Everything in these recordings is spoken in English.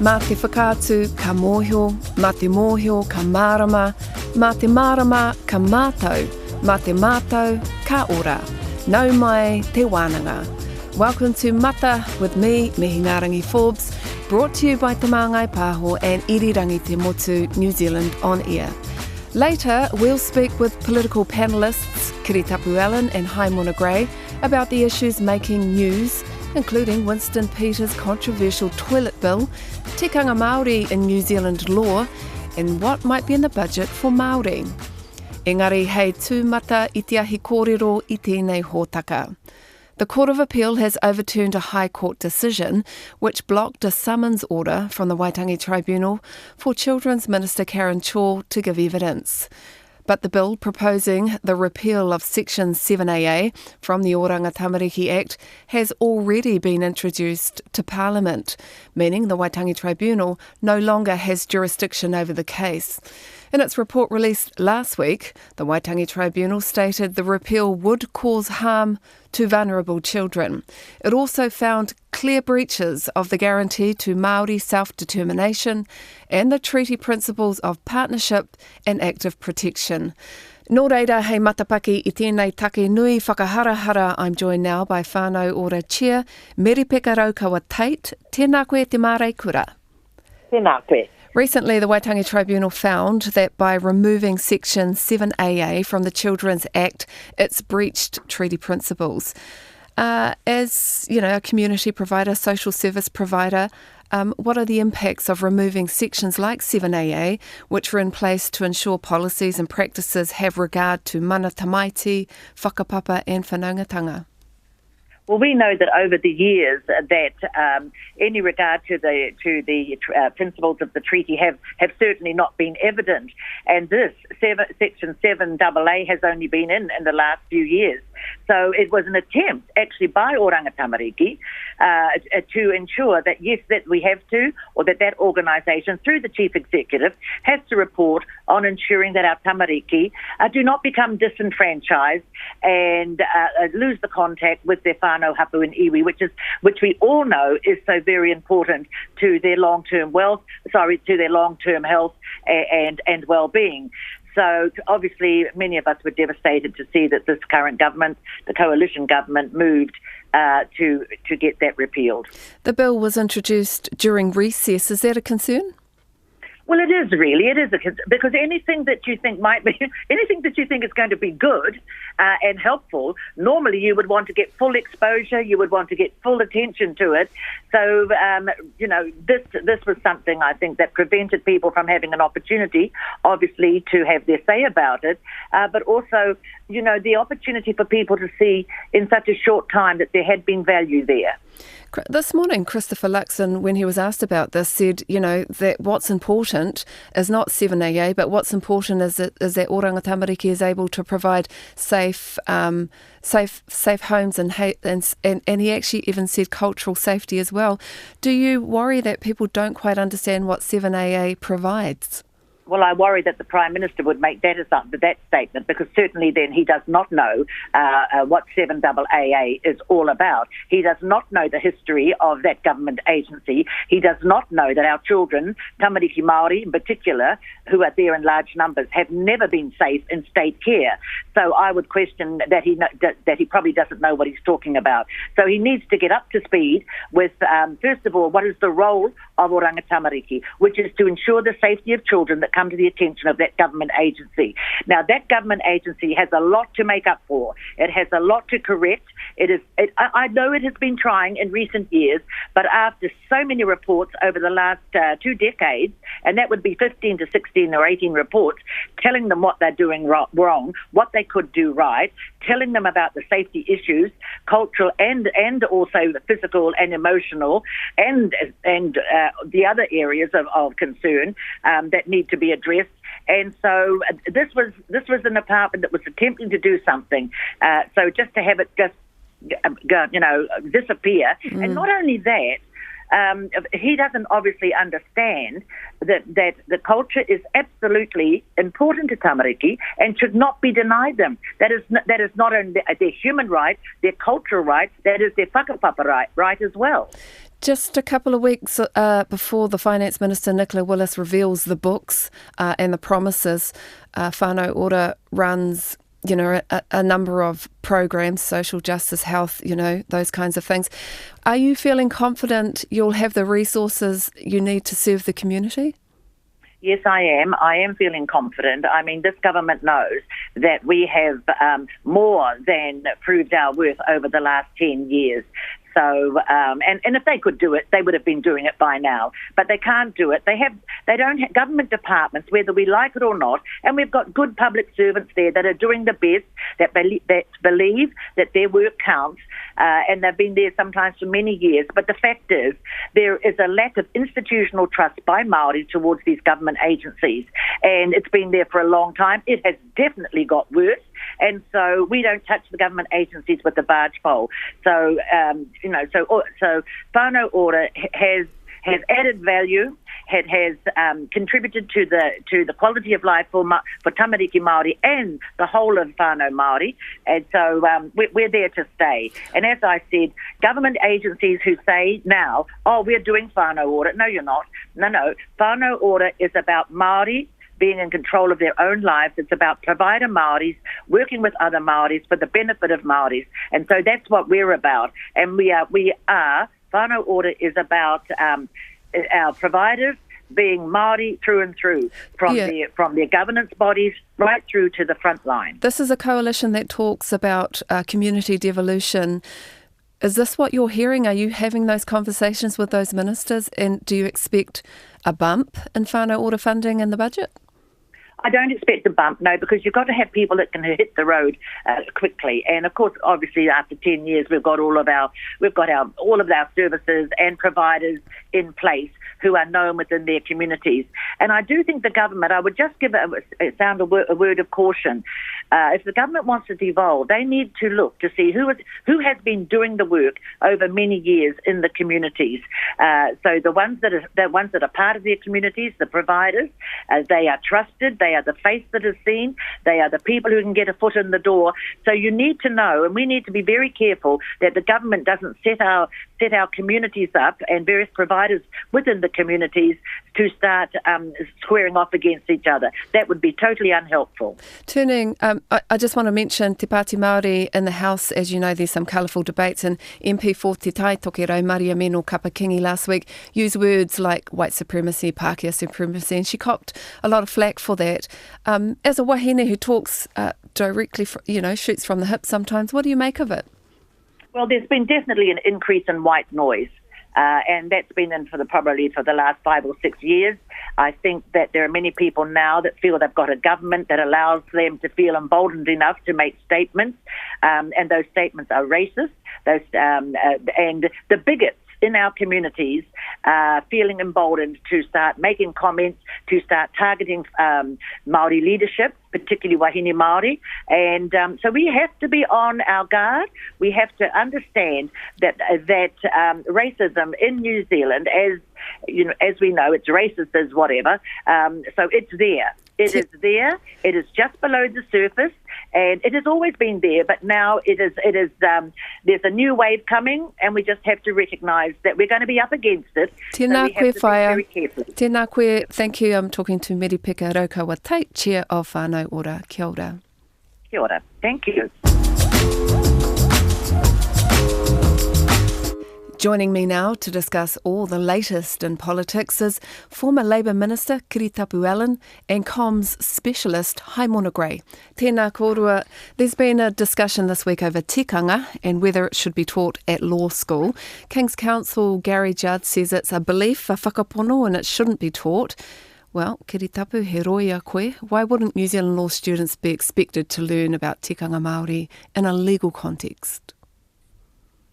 Mā te whakaatu ka mōhio, mā te mōhio ka mārama, mā te mārama ka mātou, mā te mātou ka ora. Nau mai te wānanga. Welcome to Mata with me, Mihingarangi Forbes, brought to you by Te Māngai Pāho and Irirangi Te Motu, New Zealand on air. Later, we'll speak with political panellists Kiritapu Allan and Haimona about the issues making news, including Winston Peters' controversial toilet bill, Tikanga Māori in New Zealand law, and what might be in the budget for Māori. Engari, hei tūmata i te ahi kōrero i tēnei hōtaka. The Court of Appeal has overturned a High Court decision which blocked a summons order from the Waitangi Tribunal for Children's Minister Karen Chaw to give evidence. But the bill proposing the repeal of Section 7AA from the Oranga Tamariki Act has already been introduced to Parliament, meaning the Waitangi Tribunal no longer has jurisdiction over the case. In its report released last week, the Waitangi Tribunal stated the repeal would cause harm to vulnerable children. It also found clear breaches of the guarantee to Māori self-determination and the treaty principles of partnership and active protection. Nō reira, hei matapaki i tēnei take nui whakaharahara. I'm joined now by Whānau Ora Chair, Merepeka Raukawa-Tait. Tēnā koe te mārei kura. Tēnā koe. Recently, the Waitangi Tribunal found that by removing Section 7AA from the Children's Act, it's breached treaty principles. As a community provider, social service provider, what are the impacts of removing sections like 7AA, which are in place to ensure policies and practices have regard to mana tamaiti, whakapapa and whanaungatanga? Well, we know that over the years that any regard to the principles of the treaty have certainly not been evident, and this Section 7AA has only been in the last few years. So it was an attempt, actually, by Oranga Tamariki to ensure that, yes, that we have to, or that organisation, through the chief executive, has to report on ensuring that our tamariki do not become disenfranchised and lose the contact with their whānau hapu and iwi, which we all know is so very important to their long-term health and well-being. So obviously many of us were devastated to see that this current government, the coalition government, moved to get that repealed. The bill was introduced during recess. Is that a concern? Well, it is really. It is because anything that you think is going to be good and helpful, normally you would want to get full exposure. You would want to get full attention to it. So, this was something I think that prevented people from having an opportunity, obviously, to have their say about it, but also, the opportunity for people to see in such a short time that there had been value there. This morning, Christopher Luxon, when he was asked about this, said, that what's important is not 7AA, but what's important is that Oranga Tamariki is able to provide safe homes and he actually even said cultural safety as well. Do you worry that people don't quite understand what 7AA provides? Well, I worry that the Prime Minister would make that statement, because certainly then he does not know what 7AA is all about. He does not know the history of that government agency. He does not know that our children, tamariki Māori in particular, who are there in large numbers, have never been safe in state care. So I would question that he probably doesn't know what he's talking about. So he needs to get up to speed with, first of all, what is the role of Oranga Tamariki, which is to ensure the safety of children that come to the attention of that government agency. Now, that government agency has a lot to make up for. It has a lot to correct. I know it has been trying in recent years, but after so many reports over the last 2 decades, and that would be 15 to 16 or 18 reports, telling them what they're doing wrong, what they could do right, telling them about the safety issues, cultural and also the physical and emotional, and the other areas of concern that need to be addressed. And so this was an department that was attempting to do something. So just to have it disappear, and not only that. He doesn't obviously understand that the culture is absolutely important to tamariki and should not be denied them. That is not only their human right, their cultural right, that is their whakapapa right as well. Just a couple of weeks before the Finance Minister, Nicola Willis, reveals the books and the promises, Whānau Ora runs, a number of programs, social justice, health, those kinds of things. Are you feeling confident you'll have the resources you need to serve the community? Yes, I am. I am feeling confident. I mean, this government knows that we have more than proved our worth over the last 10 years. So, and if they could do it, they would have been doing it by now. But they can't do it. They don't have government departments, whether we like it or not, and we've got good public servants there that are doing the best, that believe that their work counts, and they've been there sometimes for many years. But the fact is, there is a lack of institutional trust by Māori towards these government agencies, and it's been there for a long time. It has definitely got worse. And so we don't touch the government agencies with the barge pole. So, so Whānau Ora has added value, has contributed to the quality of life for Tamariki Māori and the whole of Whānau Māori. And so we're there to stay. And as I said, government agencies who say now, we're doing Whānau Ora. No, you're not. No. Whānau Ora is about Māori being in control of their own lives. It's about provider Māoris working with other Māoris for the benefit of Māoris. And so that's what we're about. And we are Whānau Ora is about our providers being Māori through and through, from their governance bodies right through to the front line. This is a coalition that talks about community devolution. Is this what you're hearing? Are you having those conversations with those ministers? And do you expect a bump in Whānau Ora funding in the budget? I don't expect a bump, no, because you've got to have people that can hit the road quickly. And of course, obviously, after 10 years, we've got all of our services and providers in place who are known within their communities. And I do think the government, I would just give a word of caution. If the government wants to devolve, they need to look to see who has been doing the work over many years in the communities. So the ones that are part of their communities, the providers, they are trusted. They are the face that is seen. They are the people who can get a foot in the door. So you need to know, and we need to be very careful that the government doesn't set our communities up and various providers within the communities to start squaring off against each other. That would be totally unhelpful. Turning, I just want to mention Te Pāti Māori in the House. As you know, there's some colourful debates, and MP for Te Tai Tokerau Maria Meno Kapakingi last week used words like white supremacy, Pākehā supremacy, and she copped a lot of flack for that. As a wahine who talks directly, shoots from the hip sometimes, what do you make of it? Well, there's been definitely an increase in white noise. And that's been in probably for the last 5 or 6 years. I think that there are many people now that feel they've got a government that allows them to feel emboldened enough to make statements, and those statements are racist. And the bigots in our communities feeling emboldened to start making comments, to start targeting Māori leadership, particularly wahine Māori. And so we have to be on our guard. We have to understand that racism in New Zealand, as we know, it's racist as whatever. So it's there. It is there. It is just below the surface, and it has always been there. But now it is. There's a new wave coming, and we just have to recognise that we're going to be up against it. Tēnā koe whaia. Tēnā koe. Thank you. I'm talking to Merepeka Raukawa-Tait, Chair of Whānau Ora. Kia ora. Kia ora. Thank you. Joining me now to discuss all the latest in politics is former Labour Minister Kiritapu Allan and comms specialist Haimona Gray. Tēnā kōrua. There's been a discussion this week over tikanga and whether it should be taught at law school. King's Counsel Gary Judd says it's a belief, a whakapono, and it shouldn't be taught. Well, Kiritapu, he roia koe. Why wouldn't New Zealand law students be expected to learn about tikanga Māori in a legal context?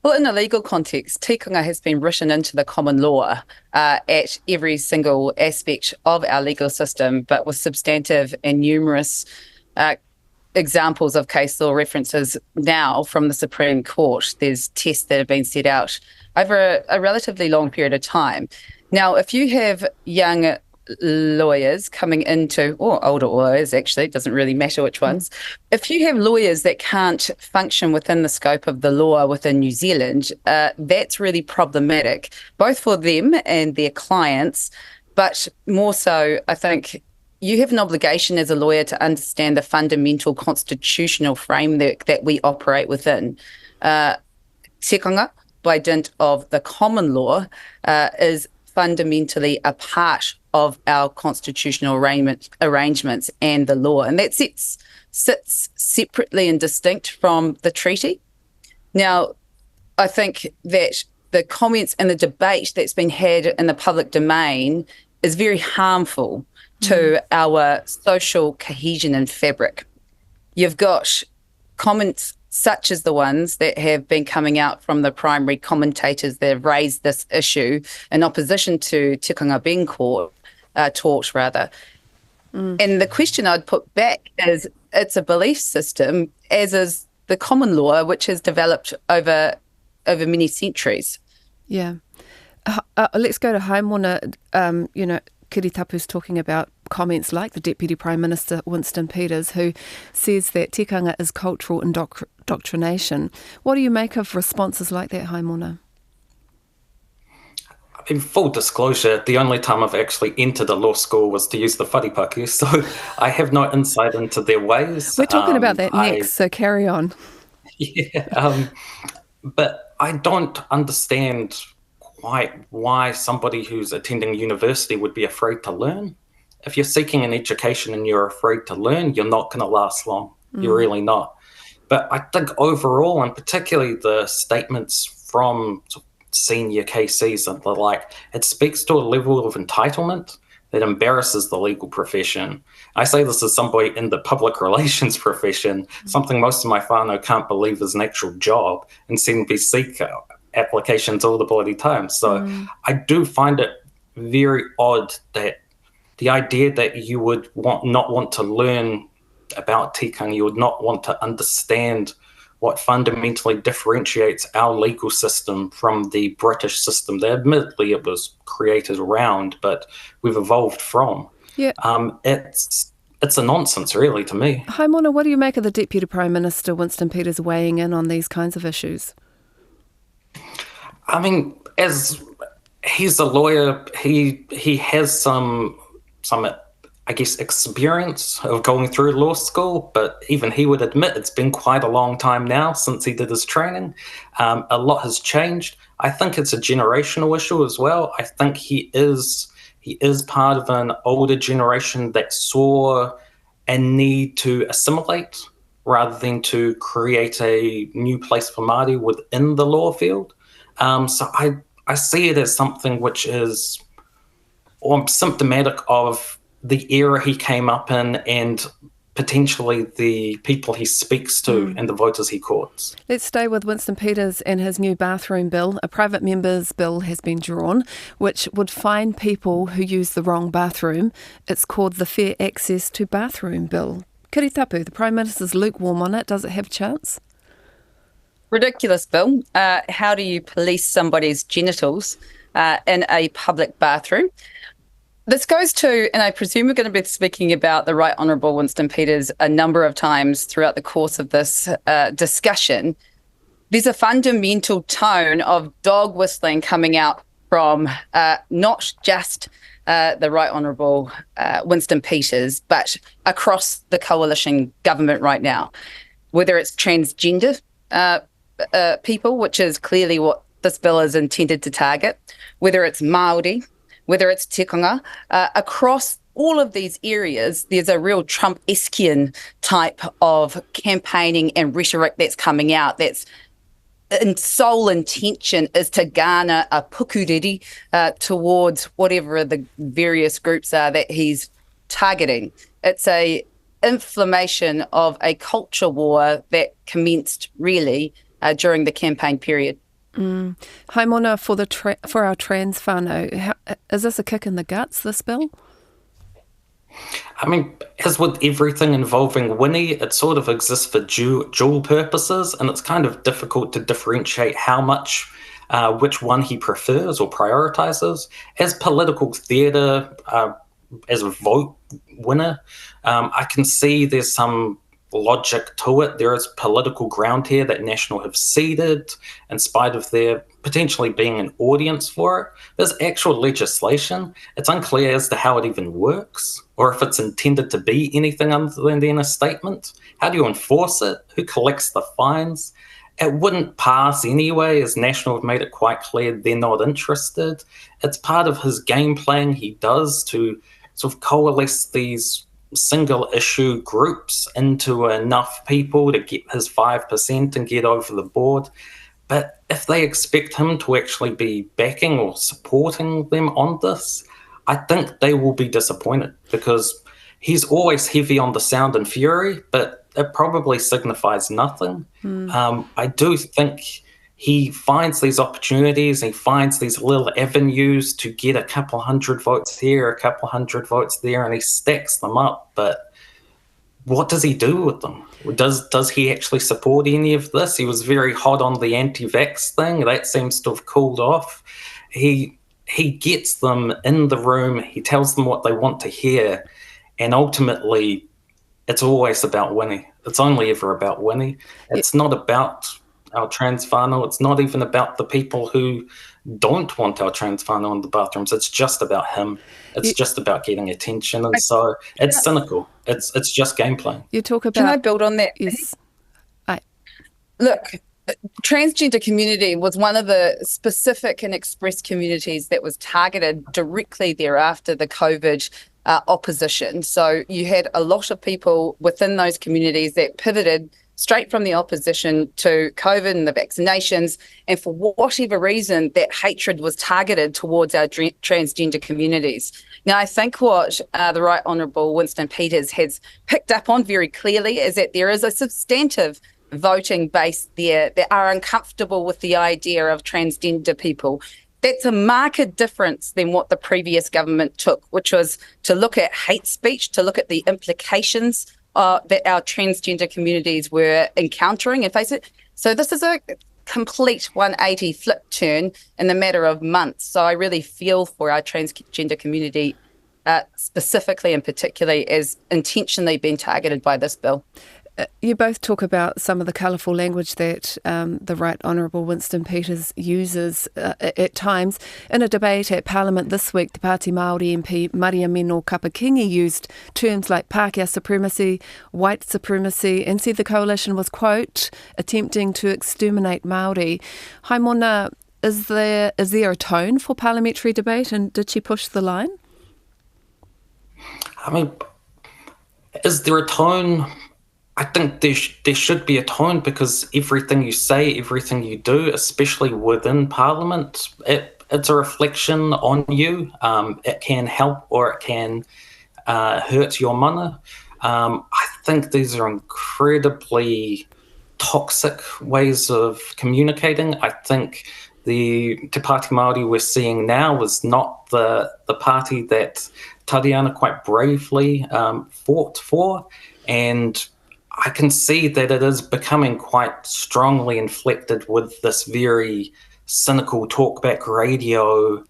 Well, in a legal context, tikanga has been written into the common law at every single aspect of our legal system, but with substantive and numerous examples of case law references now from the Supreme Court. There's tests that have been set out over a relatively long period of time. Now, if you have young lawyers coming into, or older lawyers actually, it doesn't really matter which ones. If you have lawyers that can't function within the scope of the law within New Zealand, that's really problematic, both for them and their clients, but more so, I think, you have an obligation as a lawyer to understand the fundamental constitutional framework that we operate within. Tikanga, by dint of the common law, is fundamentally a part of our constitutional arrangements and the law, and that sits separately and distinct from the treaty. Now, I think that the comments and the debate that's been had in the public domain is very harmful to our social cohesion and fabric. You've got comments such as the ones that have been coming out from the primary commentators that have raised this issue in opposition to Tikanga being taught rather. And the question I'd put back is, it's a belief system, as is the common law, which has developed over many centuries. Yeah. Let's go to Haimona. Kiritapu's talking about comments like the Deputy Prime Minister Winston Peters, who says that tikanga is cultural indoctrination. What do you make of responses like that, Haimona? In full disclosure, the only time I've actually entered a law school was to use the wharipaku, so I have no insight into their ways. We're talking about that next, so carry on. Yeah, but I don't understand quite why somebody who's attending university would be afraid to learn. If you're seeking an education and you're afraid to learn, you're not going to last long. You're really not. But I think overall, and particularly the statements from senior KCs and the like, it speaks to a level of entitlement that embarrasses the legal profession. I say this as somebody in the public relations profession, something most of my whānau can't believe is an actual job, and send me seek applications all the bloody time. So I do find it very odd that the idea that you would not want to learn about tikanga, you would not want to understand what fundamentally differentiates our legal system from the British system that admittedly it was created around, but we've evolved from. Yeah. It's a nonsense, really, to me. Haimona, what do you make of the Deputy Prime Minister Winston Peters weighing in on these kinds of issues? I mean, as he's a lawyer, he has some I guess experience of going through law school, but even he would admit it's been quite a long time now since he did his training. A lot has changed. I think it's a generational issue as well. I think he is part of an older generation that saw a need to assimilate rather than to create a new place for Māori within the law field. So I see it as something which is symptomatic of the era he came up in and potentially the people he speaks to and the voters he courts. Let's stay with Winston Peters and his new bathroom bill. A private member's bill has been drawn, which would fine people who use the wrong bathroom. It's called the Fair Access to Bathroom Bill. Kiritapu, the Prime Minister's lukewarm on it. Does it have a chance? Ridiculous bill. How do you police somebody's genitals in a public bathroom? This goes to, and I presume we're going to be speaking about the Right Honourable Winston Peters a number of times throughout the course of this discussion. There's a fundamental tone of dog whistling coming out from not just the Right Honourable Winston Peters, but across the coalition government right now, whether it's transgender people, which is clearly what this bill is intended to target, whether it's Māori, whether it's tikanga, across all of these areas, there's a real Trump-esquian type of campaigning and rhetoric that's coming out that's in sole intention is to garner a pukuriri towards whatever the various groups are that he's targeting. It's a inflammation of a culture war that commenced really during the campaign period. Haimona, for our trans whānau, is this a kick in the guts, this bill? I mean, as with everything involving Winnie, it sort of exists for dual purposes, and it's kind of difficult to differentiate how much which one he prefers or prioritizes. As political theatre, as a vote winner. I can see there's some logic to it. There is political ground here that National have ceded in spite of there potentially being an audience for it. There's actual legislation. It's unclear as to how it even works or if it's intended to be anything other than a statement. How do you enforce it? Who collects the fines? It wouldn't pass anyway, as National have made it quite clear they're not interested. It's part of his game plan he does to sort of coalesce these single issue groups into enough people to get his 5% and get over the board. But if they expect him to actually be backing or supporting them on this, I think they will be disappointed, because he's always heavy on the sound and fury, but it probably signifies nothing. I do think he finds these opportunities, he finds these little avenues to get a couple hundred votes here, a couple hundred votes there, and he stacks them up. But what does he do with them? Does he actually support any of this? He was very hot on the anti-vax thing. That seems to have cooled off. He gets them in the room, he tells them what they want to hear, and ultimately it's always about winning. It's only ever about winning. It's not about our trans whānau. It's not even about the people who don't want our trans whānau in the bathrooms. It's just about him. It's just about getting attention. And so it's cynical. It's just game playing. You talk about... Can I build on that? Yes. Look, transgender community was one of the specific and express communities that was targeted directly thereafter the COVID opposition. So you had a lot of people within those communities that pivoted straight from the opposition to COVID and the vaccinations, and for whatever reason, that hatred was targeted towards our transgender communities. Now, I think what the Right Honourable Winston Peters has picked up on very clearly is that there is a substantive voting base there that are uncomfortable with the idea of transgender people. That's a marked difference than what the previous government took, which was to look at hate speech, to look at the implications that our transgender communities were encountering and face it. So this is a complete 180 flip turn in the matter of months. So I really feel for our transgender community specifically and particularly as intentionally being targeted by this bill. You both talk about some of the colourful language that the Right Honourable Winston Peters uses at times. In a debate at Parliament this week, the Pāti Māori MP Maria Mino Kapakingi used terms like Pākehā supremacy, white supremacy, and said the coalition was, quote, attempting to exterminate Māori. Haimona, is there a tone for parliamentary debate, and did she push the line? I mean, is there a tone? I think there should be a tone, because everything you say, everything you do, especially within Parliament, it's a reflection on you. It can help or it can hurt your mana. I think these are incredibly toxic ways of communicating. I think the Te Pāti Māori we're seeing now is not the party that Tariana quite bravely fought for, and I can see that it is becoming quite strongly inflected with this very cynical talkback radio,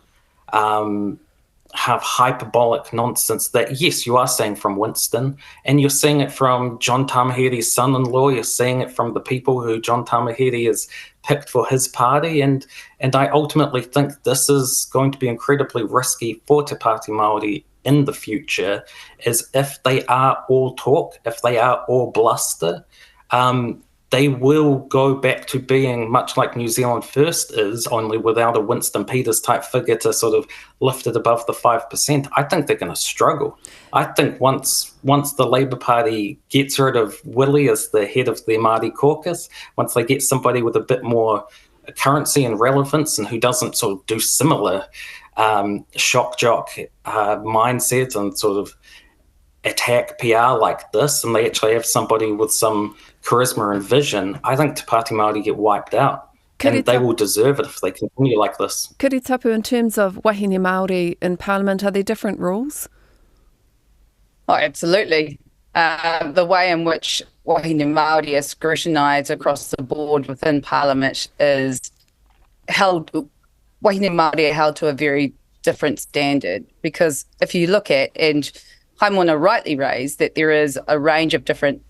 have hyperbolic nonsense that, yes, you are saying from Winston, and you're seeing it from John Tamahere's son-in-law, you're seeing it from the people who John Tamahere has picked for his party, and I ultimately think this is going to be incredibly risky for Te Pāti Māori in the future, is if they are all talk, if they are all bluster, they will go back to being much like New Zealand First is, only without a Winston Peters type figure to sort of lift it above the 5%. I think they're going to struggle. I think once the Labour Party gets rid of Willie as the head of their Māori caucus, once they get somebody with a bit more currency and relevance and who doesn't sort of do similar shock jock mindset and sort of attack PR like this, and they actually have somebody with some charisma and vision, I think Te Pāti Māori get wiped out. And they will deserve it if they continue like this. Kiritapu, in terms of wahine Māori in Parliament, are there different rules? Oh, absolutely. The way in which wahine Māori are scrutinised across the board within Parliament is held. Wahine Māori are held to a very different standard, because if you look at, and Haimona rightly raised, that there is a range of different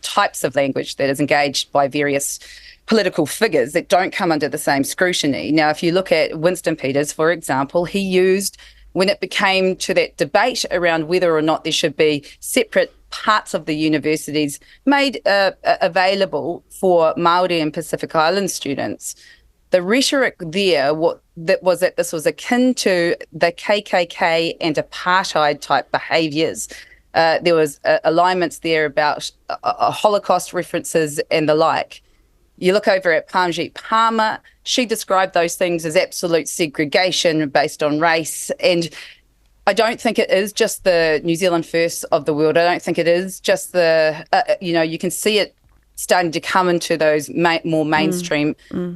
types of language that is engaged by various political figures that don't come under the same scrutiny. Now, if you look at Winston Peters, for example, he used, when it became to that debate around whether or not there should be separate parts of the universities made available for Māori and Pacific Island students, the rhetoric there was that this was akin to the KKK and apartheid type behaviours. There was alignments there about Holocaust references and the like. You look over at Parmjeet Palmer, she described those things as absolute segregation based on race. And I don't think it is just the New Zealand First of the world. I don't think it is just the, you can see it starting to come into those more mainstream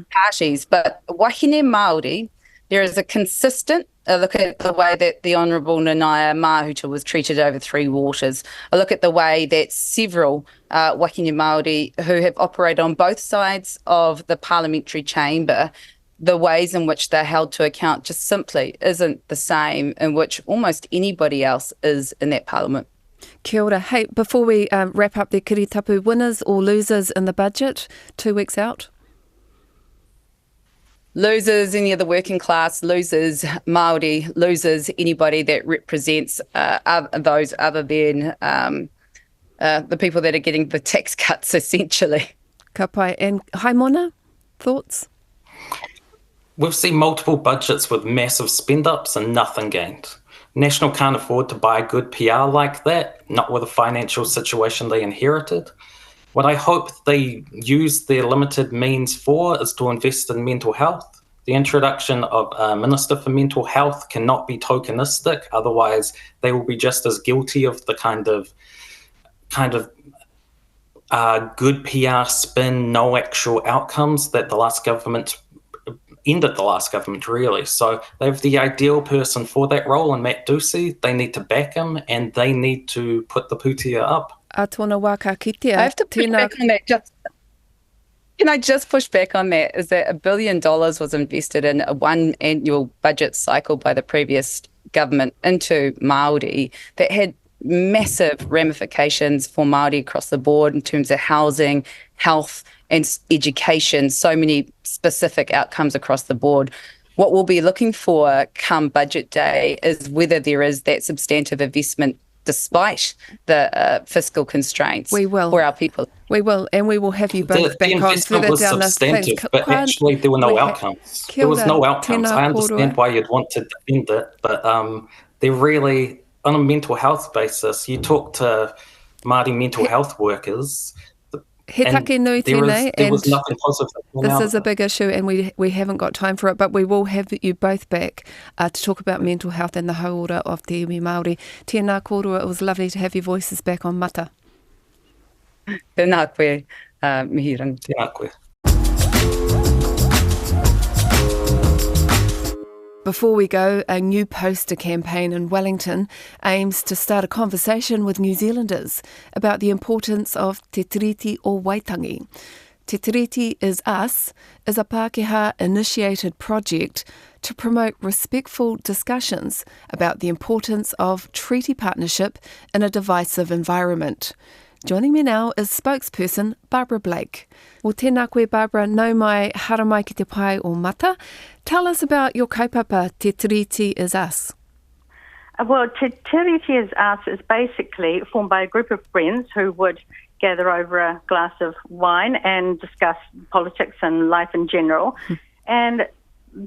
parties. But wahine Māori, there is a consistent look at the way that the Honourable Nanaia Mahuta was treated over Three Waters. I look at the way that several wahine Māori who have operated on both sides of the parliamentary chamber, the ways in which they're held to account just simply isn't the same in which almost anybody else is in that parliament. Kia ora. Hey, before we wrap up the Kiritapu, winners or losers in the budget 2 weeks out? Losers, any of the working class, losers, Māori, losers, anybody that represents those other than the people that are getting the tax cuts, essentially. Ka pai. And Haimona, thoughts? We've seen multiple budgets with massive spend-ups and nothing gained. National can't afford to buy good PR like that, not with the financial situation they inherited. What I hope they use their limited means for is to invest in mental health. The introduction of a Minister for Mental Health cannot be tokenistic, otherwise they will be just as guilty of the kind of good PR spin, no actual outcomes that the last government ended the last government, really. So they have the ideal person for that role in Matt Ducey. They need to back him and they need to put the putia up. A tōna wā ka kitea. I have to push back on that. Can I just push back on that? Is that $1 billion was invested in one annual budget cycle by the previous government into Māori that had massive ramifications for Māori across the board in terms of housing, health and education, so many specific outcomes across the board. What we'll be looking for come budget day is whether there is that substantive investment despite the fiscal constraints for our people. We will, and we will have you both back on further was down substantive, but actually there were no outcomes. There was no outcomes. I understand why you'd want to defend it, but they're really, on a mental health basis, you talk to Māori mental health workers, He take nui tēnei, there was nothing positive. This is a big issue and we haven't got time for it, but we will have you both back to talk about mental health and the hauora of te iwi Māori. Tēnā kōrua, it was lovely to have your voices back on Mata. Tēnā koe, Mihingarangi. Tēnā koe. Before we go, a new poster campaign in Wellington aims to start a conversation with New Zealanders about the importance of Te Tiriti o Waitangi. Te Tiriti is Us is a Pākehā-initiated project to promote respectful discussions about the importance of treaty partnership in a divisive environment. Joining me now is spokesperson Barbara Blake. Well, tēnā koe, Barbara, nau mai, hara mai ki te pai o Mata. Tell us about your kaupapa, Te Tiriti is Us. Well, Te Tiriti is Us is basically formed by a group of friends who would gather over a glass of wine and discuss politics and life in general. And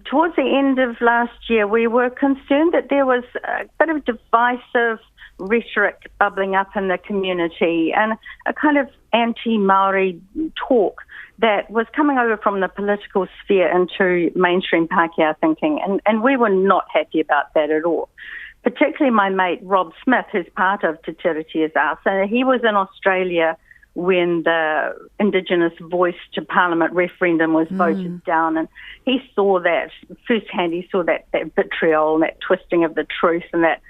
towards the end of last year, we were concerned that there was a bit of divisive rhetoric bubbling up in the community and a kind of anti-Māori talk that was coming over from the political sphere into mainstream Pākehā thinking. And we were not happy about that at all. Particularly my mate Rob Smith, who's part of Te Tiriti is Us, and he was in Australia when the Indigenous Voice to Parliament referendum was voted down, and he saw that firsthand. He saw that vitriol and that twisting of the truth and that,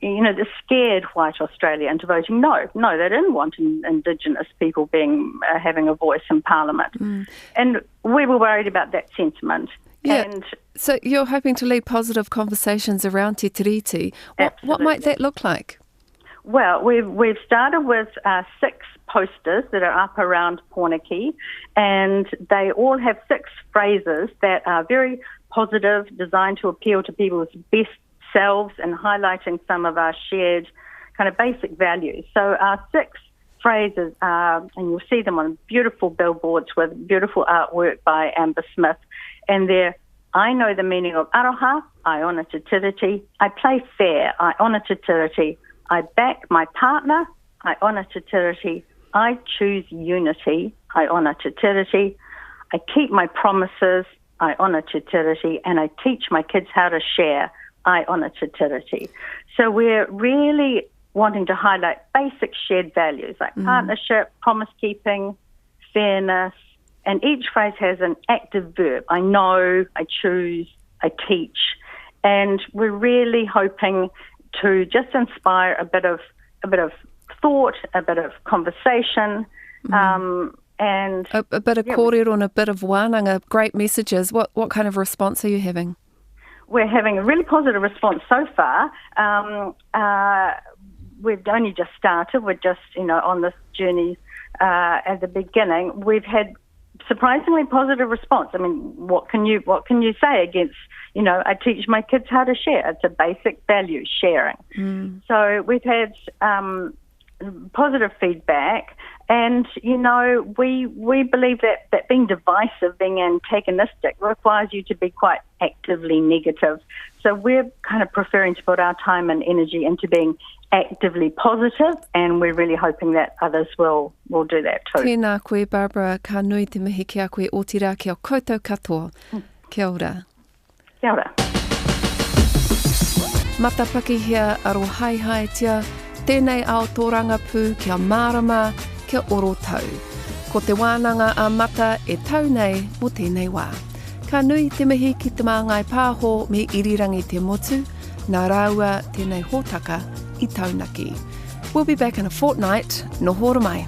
you know, the scared white Australia into voting no. They didn't want Indigenous people having a voice in Parliament. And we were worried about that sentiment. Yeah. And so you're hoping to lead positive conversations around Te Tiriti. What might that look like? Well, we've started with 6 posters that are up around Pōneke, and they all have 6 phrases that are very positive, designed to appeal to people's best selves and highlighting some of our shared kind of basic values. So our 6 phrases are, and you'll see them on beautiful billboards with beautiful artwork by Amber Smith, and they're: I know the meaning of aroha, I honour Te Tiriti. I play fair, I honour Te Tiriti. I back my partner, I honour Te Tiriti. I choose unity, I honour Te Tiriti. I keep my promises, I honour Te Tiriti. And I teach my kids how to share, I honour Te Tiriti. So we're really wanting to highlight basic shared values like partnership, promise-keeping, fairness, and each phrase has an active verb. I know, I choose, I teach. And we're really hoping to just inspire a bit of thought, a bit of conversation, and a bit of kōrero and a bit of wānanga. Great messages. What kind of response are you having? We're having a really positive response so far. We've only just started. We're just, on this journey at the beginning. We've had surprisingly positive response. I mean, what can you say against, I teach my kids how to share. It's a basic value, sharing. So we've had positive feedback, and we believe that being divisive, being antagonistic, requires you to be quite actively negative. So we're kind of preferring to put our time and energy into being actively positive, and we're really hoping that others will do that too. Tēnā koe, Barbara, ka nui te mihi ki a koe o tira ki a koutou katoa. Kia ora. Kia ora. Matapaki hea aro hai tia, tēnei ao tōranga pū kia mārama, kia oro tau. Ko te wānanga a mata e tau nei mo tēnei wā. Ka nui te mihi ki te Māngai Pāho me irirangi te motu, nā rāua tēnei hōtaka I taunaki. We'll be back in a fortnight. No hora mai.